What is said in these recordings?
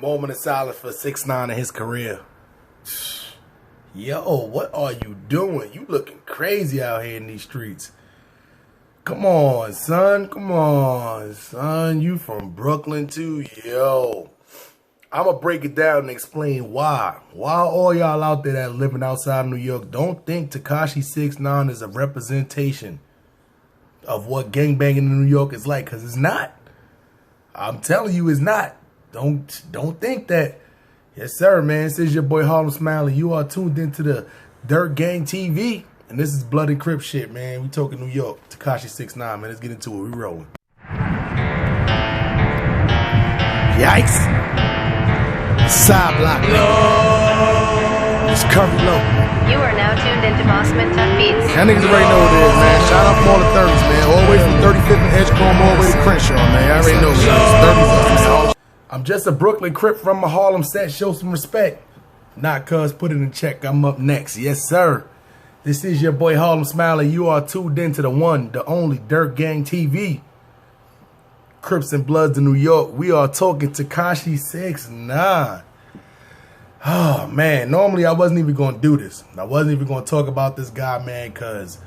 Moment of silence for 6ix9ine in his career. Yo, what are you doing? You looking crazy out here in these streets. Come on, son. Come on, son. You from Brooklyn too? Yo. I'm going to break it down and explain why. Why all y'all out there that are living outside New York don't think TAKASHI 6ix9ine is a representation of what gangbanging in New York is like, because it's not. I'm telling you, it's not. Don't think that. Yes, sir, man. This is your boy Harlem Smiley. You are tuned into the Dirt Gang TV. And this is Blood and Crips shit, man. We talking New York. TAKASHI 6ix9ine, man. Let's get into it. We rolling. Yikes. Side block. It's Curry Low. You are now tuned into Bossman Tough Beats. Y'all niggas already know what it is, man. Shout out from all the 30s, man. All the way from 35th and Edgecombe all the way to Crenshaw, man. I already know, man. It's 30s. I'm just a Brooklyn Crip from my Harlem set. Show some respect. Not cuz, put it in check. I'm up next. Yes, sir. This is your boy Harlem Smiley. You are tuned into the one, the only Dirt Gang TV. Crips N Bloods in New York. We are talking TAKASHI 6ix9ine. Oh, man. Normally, I wasn't even going to do this. I wasn't even going to talk about this guy, man, because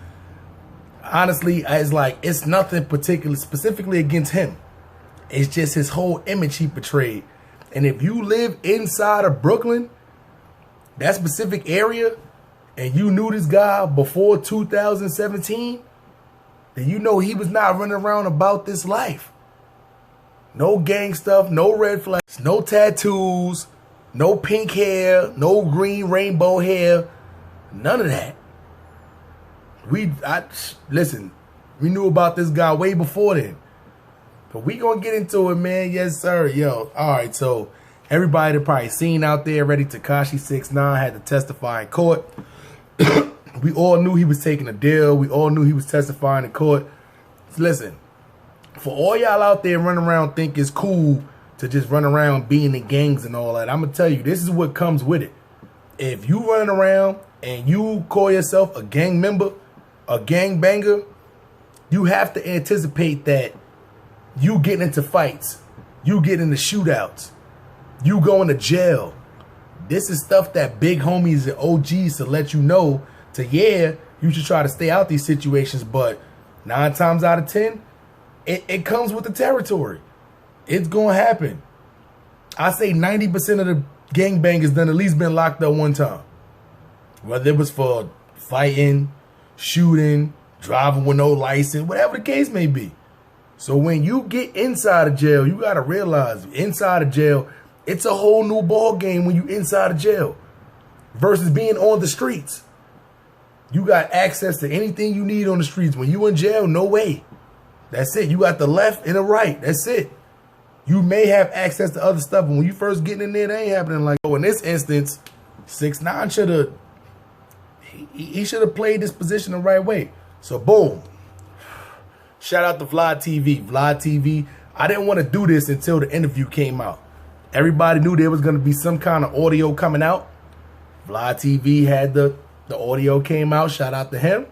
honestly, it's like, it's nothing particular, specifically against him. It's just his whole image he portrayed. And if you live inside of Brooklyn, that specific area, and you knew this guy before 2017, then you know he was not running around about this life. No gang stuff, no red flags, no tattoos, no pink hair, no green rainbow hair, none of that. Listen, we knew about this guy way before then. But we gonna get into it, man. Yes, sir. Yo, all right. So everybody that probably seen out there already, TAKASHI 6ix9ine had to testify in court. We all knew he was taking a deal. We all knew he was testifying in court. Listen, for all y'all out there running around think it's cool to just run around being in gangs and all that, I'm gonna tell you, this is what comes with it. If you running around and you call yourself a gang member, a gang banger, you have to anticipate that you getting into fights, you get into shootouts, you going to jail. This is stuff that big homies and OGs to let you know to, yeah, you should try to stay out these situations, but 9 times out of 10, it comes with the territory. It's going to happen. I say 90% of the gangbangers done at least been locked up one time. Whether it was for fighting, shooting, driving with no license, whatever the case may be. So when you get inside of jail, you got to realize inside of jail, it's a whole new ball game when you inside of jail versus being on the streets. You got access to anything you need on the streets. When you in jail, no way. That's it. You got the left and the right. That's it. You may have access to other stuff, but when you first getting in there, that ain't happening like that. So in this instance, 6ix9ine should have, he should have played this position the right way. So boom. Shout out to Vlad TV. Vlad TV, I didn't want to do this until the interview came out. Everybody knew there was going to be some kind of audio coming out. Vlad TV had the audio came out. Shout out to him.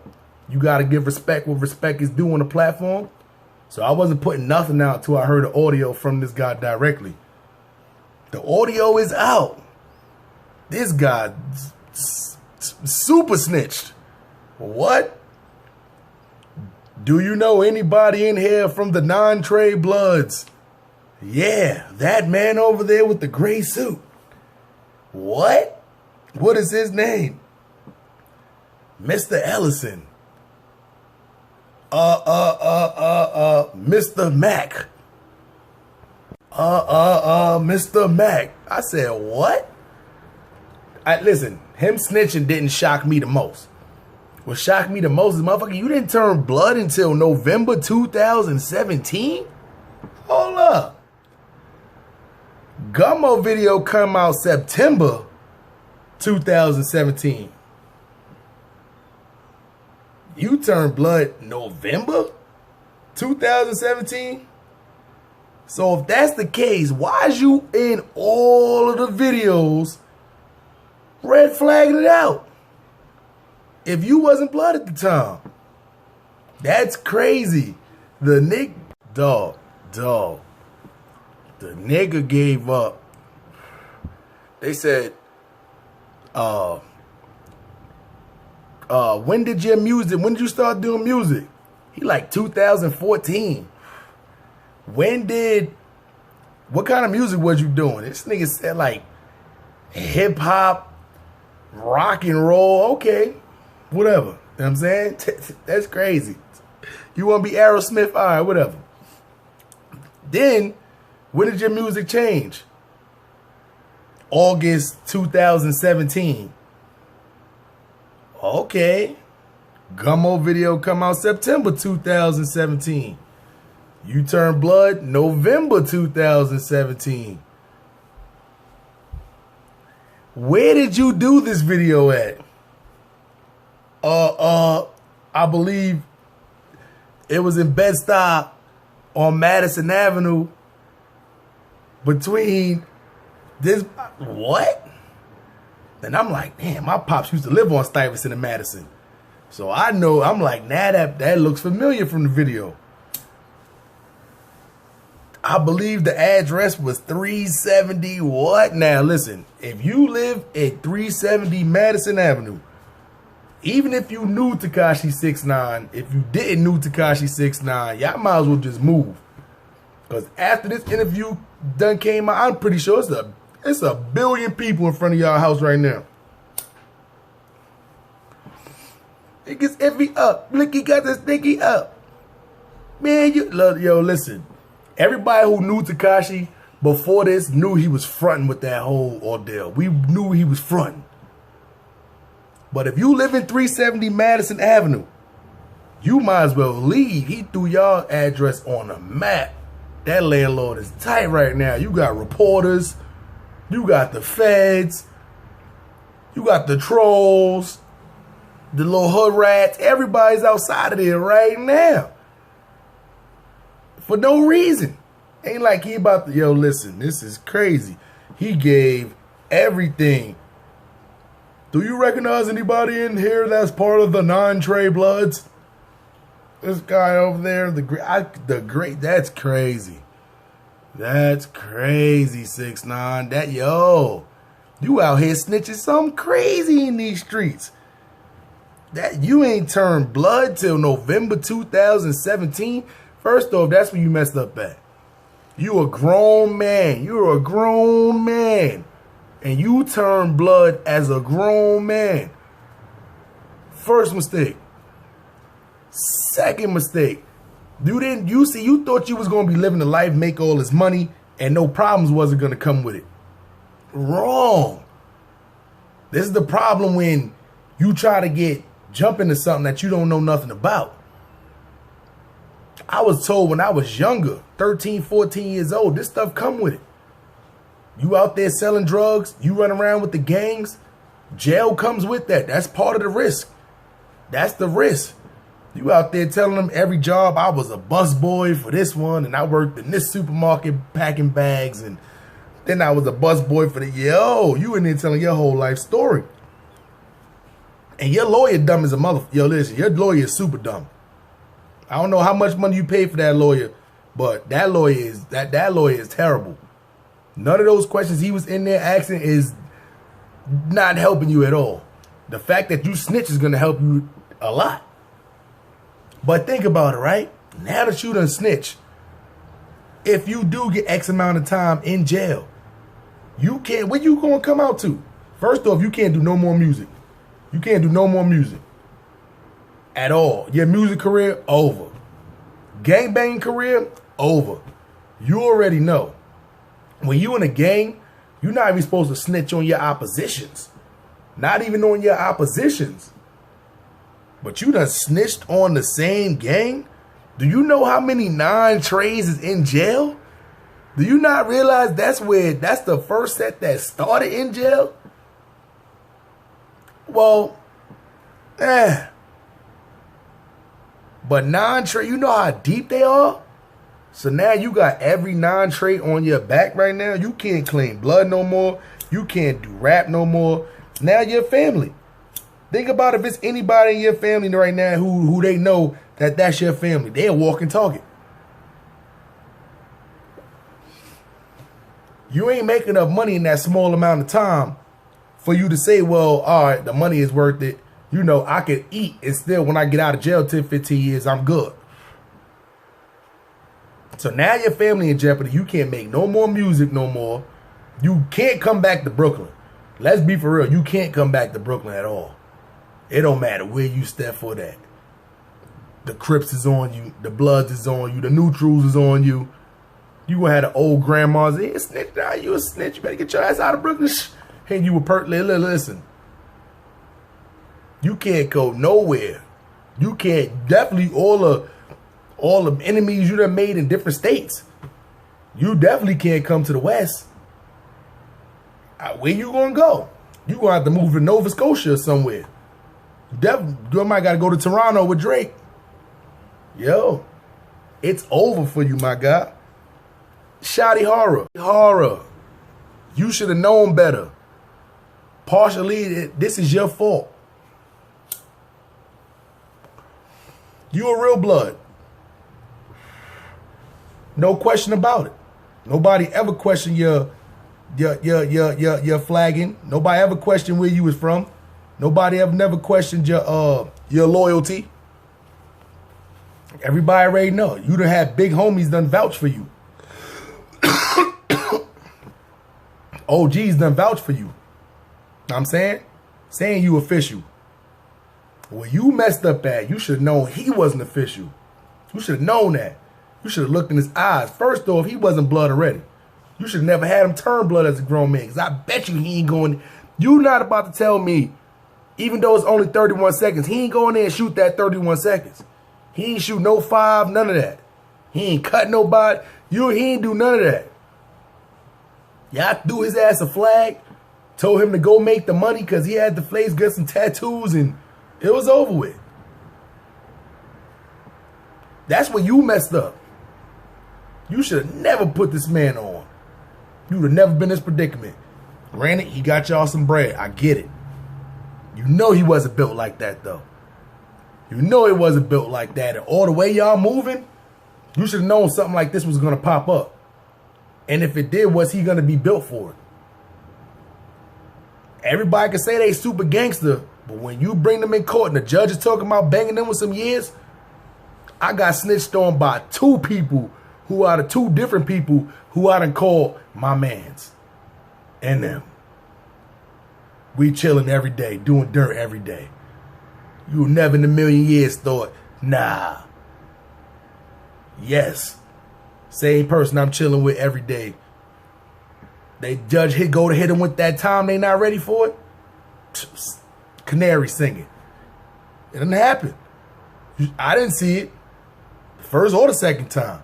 You got to give respect what respect is due on the platform. So I wasn't putting nothing out until I heard the audio from this guy directly. The audio is out. This guy super snitched. What? Do you know anybody in here from the non-TREY Bloods? Yeah, that man over there with the gray suit. What? What is his name? Mr. Ellison. Mr. Mac. Mr. Mac. I said, what? Listen, him snitching didn't shock me the most. What shocked me the most is, motherfucker, you didn't turn blood until November 2017? Hold up. Gummo video come out September 2017. You turned blood November 2017? So if that's the case, why is you in all of the videos red flagging it out? If you wasn't blood at the time. That's crazy. The nigga gave up They said, when did you start doing music? He like 2014. What kind of music was you doing? This nigga said like hip hop, rock and roll. Okay, whatever. You know what I'm saying? That's crazy. You want to be Aerosmith? All right, whatever. Then, when did your music change? August 2017. Okay. Gummo video come out September 2017. You Turn Blood, November 2017. Where did you do this video at? I believe it was in Bed-Stuy on Madison Avenue between this, what? And I'm like, damn, my pops used to live on Stuyvesant and Madison. So I know, I'm like, nah, that looks familiar from the video. I believe the address was 370 what? Now listen, if you live at 370 Madison Avenue, even if you knew TAKASHI 6ix9ine, if you didn't know TAKASHI 6ix9ine, y'all might as well just move. Because after this interview done came out, I'm pretty sure it's a billion people in front of y'all house right now. It gets every up. Look, he got this sticky up. Man, yo, listen. Everybody who knew TAKASHI before this knew he was fronting with that whole ordeal. We knew he was fronting. But if you live in 370 Madison Avenue, you might as well leave. He threw y'all address on the map. That landlord is tight right now. You got reporters. You got the feds. You got the trolls. The little hood rats. Everybody's outside of there right now. For no reason. Ain't like he about to, yo, listen, this is crazy. He gave everything. Do you recognize anybody in here that's part of the non-TREY Bloods? This guy over there, the great, that's crazy. That's crazy, 6ix9ine. That, yo, you out here snitching something crazy in these streets. That you ain't turned blood till November 2017. First off, that's when you messed up at. You a grown man. You're a grown man. And you turned blood as a grown man. First mistake. Second mistake. You thought you was gonna be living a life, make all this money, and no problems wasn't gonna come with it. Wrong. This is the problem when you try to jump into something that you don't know nothing about. I was told when I was younger, 13, 14 years old, this stuff come with it. You out there selling drugs, you run around with the gangs, jail comes with that. That's part of the risk. That's the risk. You out there telling them every job, I was a bus boy for this one, and I worked in this supermarket packing bags, and then I was a bus boy for the, yo, you in there telling your whole life story. And your lawyer dumb as a mother. Yo, listen, your lawyer is super dumb. I don't know how much money you pay for that lawyer, but that lawyer is terrible. None of those questions he was in there asking is not helping you at all. The fact that you snitch is going to help you a lot. But think about it, right? Now that you done snitch, if you do get X amount of time in jail, you can't, when you going to come out to? First off, you can't do no more music. You can't do no more music. At all. Your music career, over. Gangbang career, over. You already know. When you in a gang, you're not even supposed to snitch on your oppositions. Not even on your oppositions. But you done snitched on the same gang? Do you know how many non-TREYs is in jail? Do you not realize that's the first set that started in jail? Well, But non-TREY, you know how deep they are? So now you got every non-TREY on your back right now. You can't claim blood no more. You can't do rap no more. Now your family. Think about if it's anybody in your family right now who they know that's your family. They're a walking target. You ain't making enough money in that small amount of time for you to say, well, all right, the money is worth it. You know, I could eat and still when I get out of jail 10, 15 years, I'm good. So now your family in jeopardy. You can't make no more music no more. You can't come back to Brooklyn. Let's be for real. You can't come back to Brooklyn at all. It don't matter where you step for that. The Crips is on you. The Bloods is on you. The Neutrals is on you. You gonna have the old grandmas. Hey, snitch now. You a snitch. You better get your ass out of Brooklyn. And you were listen. You can't go nowhere. You can't. Definitely all the enemies you done made in different states. You definitely can't come to the West. Where you gonna go? You gonna have to move to Nova Scotia or somewhere. You might gotta go to Toronto with Drake. Yo, it's over for you, my guy. Shotty Horror. You should have known better. Partially, this is your fault. You a real blood. No question about it. Nobody ever questioned your flagging. Nobody ever questioned where you was from. Nobody ever never questioned your loyalty. Everybody already know. You done had big homies done vouch for you. OGs done vouch for you. Know what I'm saying? Saying you official. Where you messed up at, you should have known he wasn't official. You should have known that. You should have looked in his eyes. First off, he wasn't blood already. You should have never had him turn blood as a grown man. Because I bet you he ain't going. You not about to tell me, even though it's only 31 seconds, he ain't going there and shoot that 31 seconds. He ain't shoot no 5, none of that. He ain't cut nobody. He ain't do none of that. Y'all threw his ass a flag, told him to go make the money because he had the face, get some tattoos, and it was over with. That's when you messed up. You should have never put this man on. You would have never been in this predicament. Granted, he got y'all some bread. I get it. You know he wasn't built like that, though. You know he wasn't built like that. And all the way y'all moving, you should have known something like this was going to pop up. And if it did, was he going to be built for it? Everybody can say they super gangster, but when you bring them in court and the judge is talking about banging them with some years, I got snitched on by 2 people who are the 2 different people who I done called my mans and them. We chilling every day, doing dirt every day. You never in a million years thought, nah. Yes. Same person I'm chilling with every day. They judge go to hit them with that time they not ready for it. Canary singing. It didn't happen. I didn't see it. The first or the second time.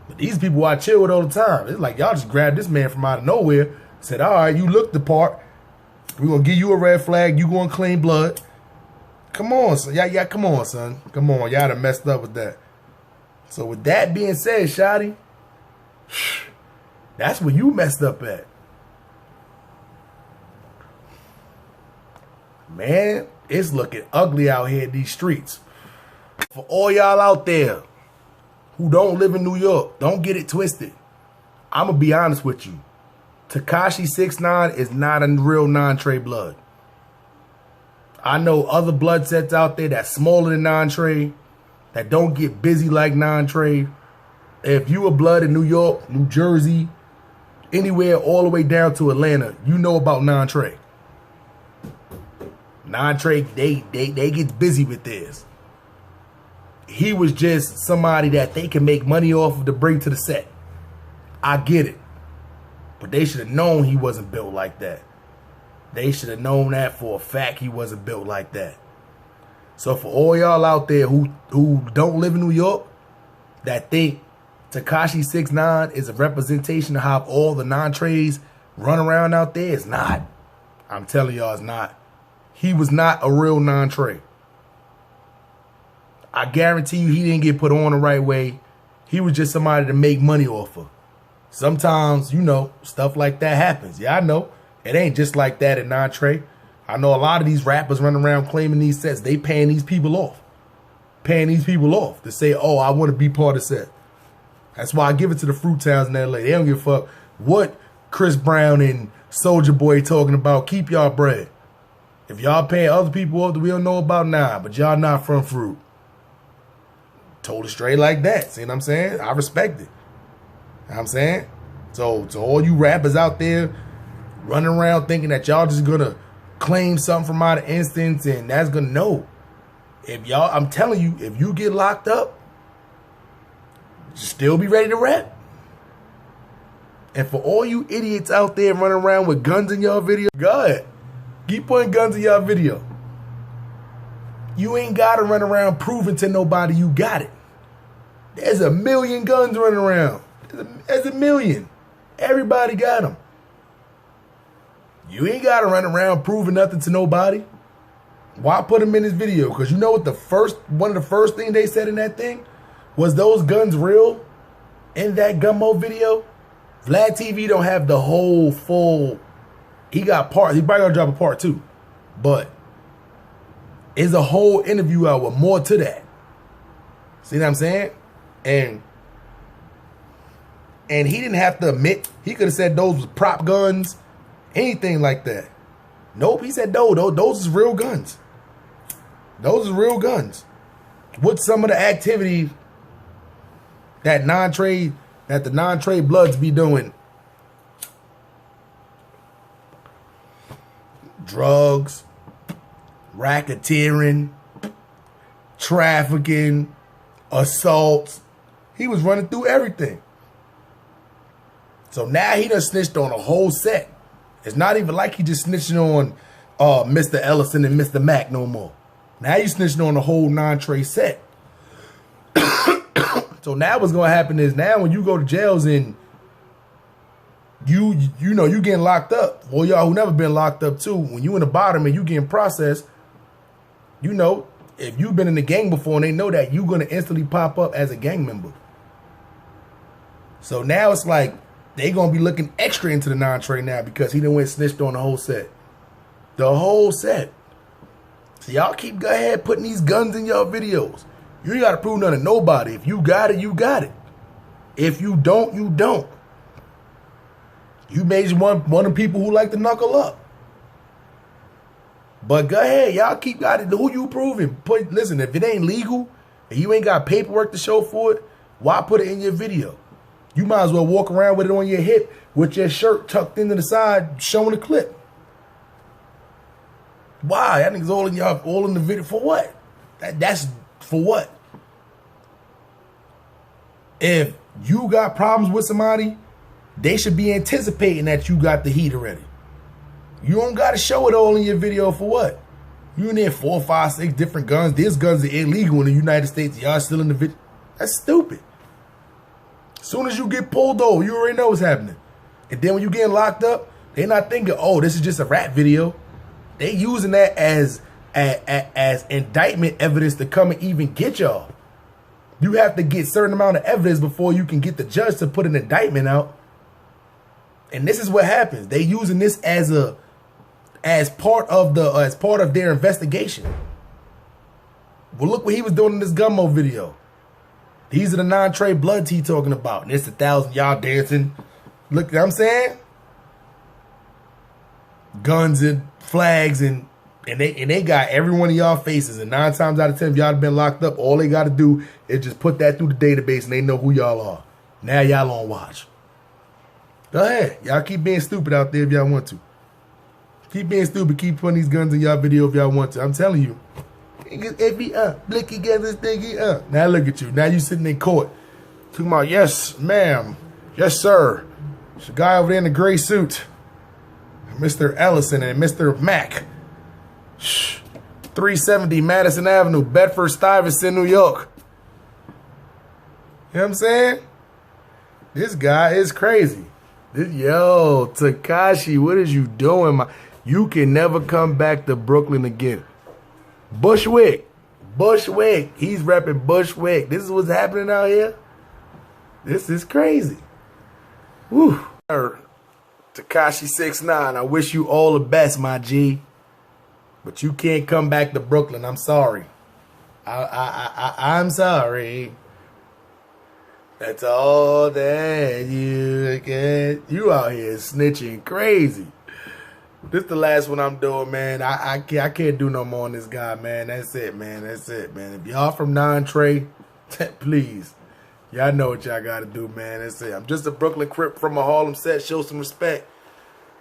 But these people I chill with all the time. It's like y'all just grabbed this man from out of nowhere. Said, all right, you look the part. We're going to give you a red flag. You going to claim blood. Come on, son. Yeah, come on, son. Come on. Y'all done messed up with that. So with that being said, Shotty, that's where you messed up at. Man, it's looking ugly out here in these streets. For all y'all out there who don't live in New York, don't get it twisted. I'm going to be honest with you. TAKASHI 6ix9ine is not a real non-Trey blood. I know other blood sets out there that's smaller than non-Trey, that don't get busy like non-Trey. If you a blood in New York, New Jersey, anywhere all the way down to Atlanta, you know about non-Trey. Non-Trey, they get busy with this. He was just somebody that they can make money off of to bring to the set. I get it. But they should have known he wasn't built like that. They should have known that for a fact he wasn't built like that. So for all y'all out there who don't live in New York, that think TAKASHI 6ix9ine is a representation of how all the non-Treys run around out there, it's not. I'm telling y'all it's not. He was not a real non-Trey. I guarantee you he didn't get put on the right way. He was just somebody to make money off of. Sometimes, you know, stuff like that happens. Yeah, I know. It ain't just like that in non-Trey. I know a lot of these rappers running around claiming these sets. They paying these people off. Paying these people off to say, oh, I want to be part of the set. That's why I give it to the Fruit Towns in LA. They don't give a fuck what Chris Brown and Soulja Boy talking about keep y'all bread. If y'all paying other people up that we don't know about now, but y'all not from fruit. Told it straight like that. See what I'm saying? I respect it. You know what I'm saying? So to all you rappers out there running around thinking that y'all just gonna claim something from out of instance and that's gonna know. If y'all, I'm telling you, if you get locked up, still be ready to rap. And for all you idiots out there running around with guns in your video, go ahead. Keep putting guns in your video. You ain't gotta run around proving to nobody you got it. There's a million guns running around. There's a million. Everybody got them. You ain't gotta run around proving nothing to nobody. Why put them in this video? Because you know what one of the first things they said in that thing was those guns real in that Gummo video. Vlad TV don't have the whole full. He got parts. He probably gonna drop a part 2, but it's a whole interview out with more to that. See what I'm saying? And he didn't have to admit. He could have said those was prop guns, anything like that. Nope, he said no, those is real guns. Those is real guns. What's some of the activity that the non-Trey Bloods be doing? Drugs, racketeering, trafficking, assaults. He was running through everything. So now he done snitched on a whole set. It's not even like he just snitching on Mr. Ellison and Mr. Mac no more. Now you snitching on the whole non-Trey set. So now what's gonna happen is now when you go to jails and you know you getting locked up, or y'all who never been locked up too, when you in the bottom and you getting processed, you know, if you've been in the gang before and they know that, you gonna instantly pop up as a gang member. So now it's like they gonna be looking extra into the non-Trey now because he done went snitched on the whole set. The whole set. So y'all keep go ahead putting these guns in your videos. You ain't gotta prove nothing to nobody. If you got it, you got it. If you don't, you don't. You made one of the people who like to knuckle up. But go ahead, y'all keep got it. Who you proving? Listen, if it ain't legal and you ain't got paperwork to show for it, why put it in your video? You might as well walk around with it on your hip with your shirt tucked into the side, showing the clip. Why? That nigga's all in the video for what? That's for what? If you got problems with somebody, they should be anticipating that you got the heat already. You don't got to show it all in your video for what? You in there 4, 5, 6 different guns. These guns are illegal in the United States. Y'all still in the video. That's stupid. As soon as you get pulled over, you already know what's happening. And then when you getting locked up, they're not thinking, oh, this is just a rap video. They using that as indictment evidence to come and even get y'all. You have to get certain amount of evidence before you can get the judge to put an indictment out. And this is what happens. They using this as part of their investigation. Well, look what he was doing in this Gummo video. These are the non-Trey Bloods he talking about. And it's 1,000 y'all dancing. Look, what I'm saying? Guns and flags and they got every one of y'all faces. And 9 times out of 10, if y'all have been locked up, all they got to do is just put that through the database and they know who y'all are. Now y'all on watch. Go ahead. Y'all keep being stupid out there if y'all want to. Keep being stupid. Keep putting these guns in y'all video if y'all want to. I'm telling you. Blicky gather stinky. Now look at you. Now you sitting in court. Talking about, yes, ma'am. Yes, sir. It's a guy over there in the gray suit. Mr. Ellison and Mr. Mack. 370 Madison Avenue, Bedford-Stuyvesant, New York. You know what I'm saying? This guy is crazy. Yo, TAKASHI, what is you doing? You can never come back to Brooklyn again. Bushwick. He's repping Bushwick. This is what's happening out here. This is crazy. Woo. TAKASHI 6ix9ine, I wish you all the best, my G. But you can't come back to Brooklyn. I'm sorry. I'm sorry. That's all that you get. You out here snitching crazy. This the last one I'm doing, man. I can't do no more on this guy, man. That's it, man. That's it, man. If y'all from TREY, please. Y'all know what y'all got to do, man. That's it. I'm just a Brooklyn Crip from a Harlem set. Show some respect.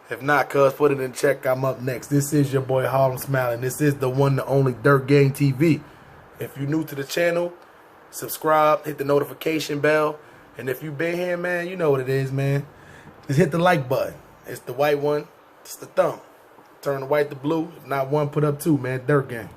If not, cuz, put it in check. I'm up next. This is your boy Harlem Smiling. This is the one, the only Dirt Gang TV. If you're new to the channel, subscribe, hit the notification bell. And if you've been here, man, you know what it is, man. Just hit the like button. It's the white one. It's the thumb. Turn the white to blue. If not one, put up two, man. Dirt Gang.